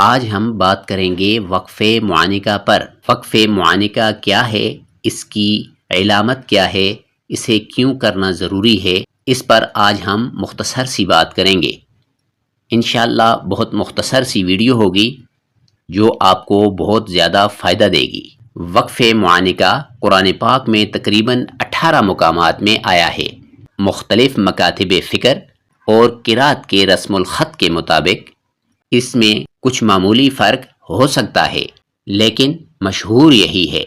آج ہم بات کریں گے وقف معانقہ پر۔ وقف معانقہ کیا ہے، اس کی علامت کیا ہے، اسے کیوں کرنا ضروری ہے، اس پر آج ہم مختصر سی بات کریں گے۔ انشاءاللہ بہت مختصر سی ویڈیو ہوگی جو آپ کو بہت زیادہ فائدہ دے گی۔ وقف معانقہ قرآن پاک میں تقریباً 18 مقامات میں آیا ہے۔ مختلف مکاتب فکر اور قرات کے رسم الخط کے مطابق اس میں کچھ معمولی فرق ہو سکتا ہے، لیکن مشہور یہی ہے۔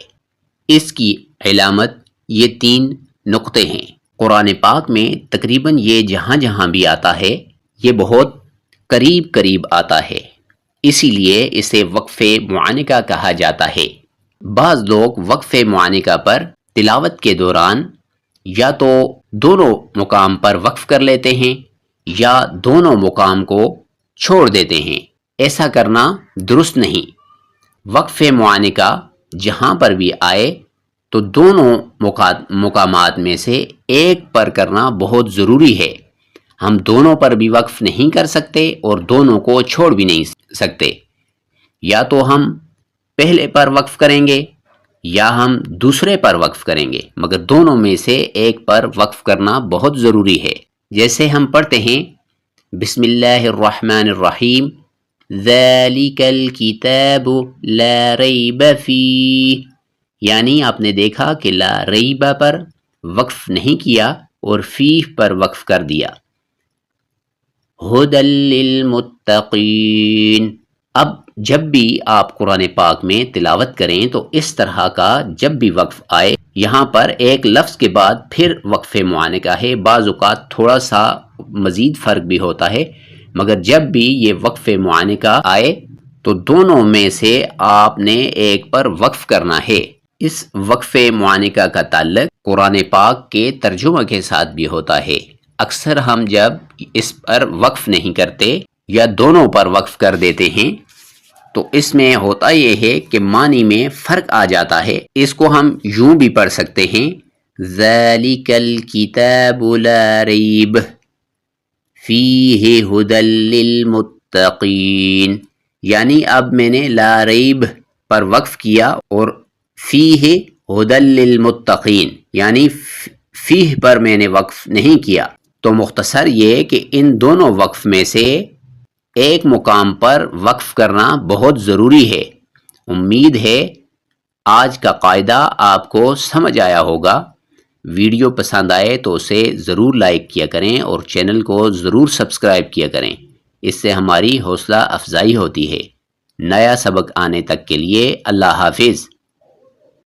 اس کی علامت یہ 3 نقطے ہیں۔ قرآن پاک میں تقریباً یہ جہاں جہاں بھی آتا ہے یہ بہت قریب قریب آتا ہے، اسی لیے اسے وقف معانقہ کہا جاتا ہے۔ بعض لوگ وقف معانقہ پر تلاوت کے دوران یا تو دونوں مقام پر وقف کر لیتے ہیں یا دونوں مقام کو چھوڑ دیتے ہیں۔ ایسا کرنا درست نہیں۔ وقف معانقہ جہاں پر بھی آئے تو دونوں مقامات میں سے ایک پر کرنا بہت ضروری ہے۔ ہم دونوں پر بھی وقف نہیں کر سکتے اور دونوں کو چھوڑ بھی نہیں سکتے۔ یا تو ہم پہلے پر وقف کریں گے یا ہم دوسرے پر وقف کریں گے، مگر دونوں میں سے ایک پر وقف کرنا بہت ضروری ہے۔ جیسے ہم پڑھتے ہیں بسم اللہ الرحمن الرحیم، ذالک الکتاب لا ریب فیہ، یعنی آپ نے دیکھا کہ لا ریب پر وقف نہیں کیا اور فیہ پر وقف کر دیا۔ ھدی للمتقین۔ اب جب بھی آپ قرآن پاک میں تلاوت کریں تو اس طرح کا جب بھی وقف آئے، یہاں پر ایک لفظ کے بعد پھر وقف معانقہ ہے۔ بعض اوقات تھوڑا سا مزید فرق بھی ہوتا ہے، مگر جب بھی یہ وقف معانقہ آئے تو دونوں میں سے آپ نے ایک پر وقف کرنا ہے۔ اس وقف معانقہ کا تعلق قرآن پاک کے ترجمہ کے ساتھ بھی ہوتا ہے۔ اکثر ہم جب اس پر وقف نہیں کرتے یا دونوں پر وقف کر دیتے ہیں تو اس میں ہوتا یہ ہے کہ معنی میں فرق آ جاتا ہے۔ اس کو ہم یوں بھی پڑھ سکتے ہیں، ذالک الکتاب لا ریب فیہ ھدی للمتقین، یعنی اب میں نے لا ریب پر وقف کیا اور فیہ ھدی للمتقین یعنی فیہ پر میں نے وقف نہیں کیا۔ تو مختصر یہ کہ ان دونوں وقف میں سے ایک مقام پر وقف کرنا بہت ضروری ہے۔ امید ہے آج کا قاعدہ آپ کو سمجھ آیا ہوگا۔ ویڈیو پسند آئے تو اسے ضرور لائک کیا کریں اور چینل کو ضرور سبسکرائب کیا کریں، اس سے ہماری حوصلہ افزائی ہوتی ہے۔ نیا سبق آنے تک کے لیے اللہ حافظ۔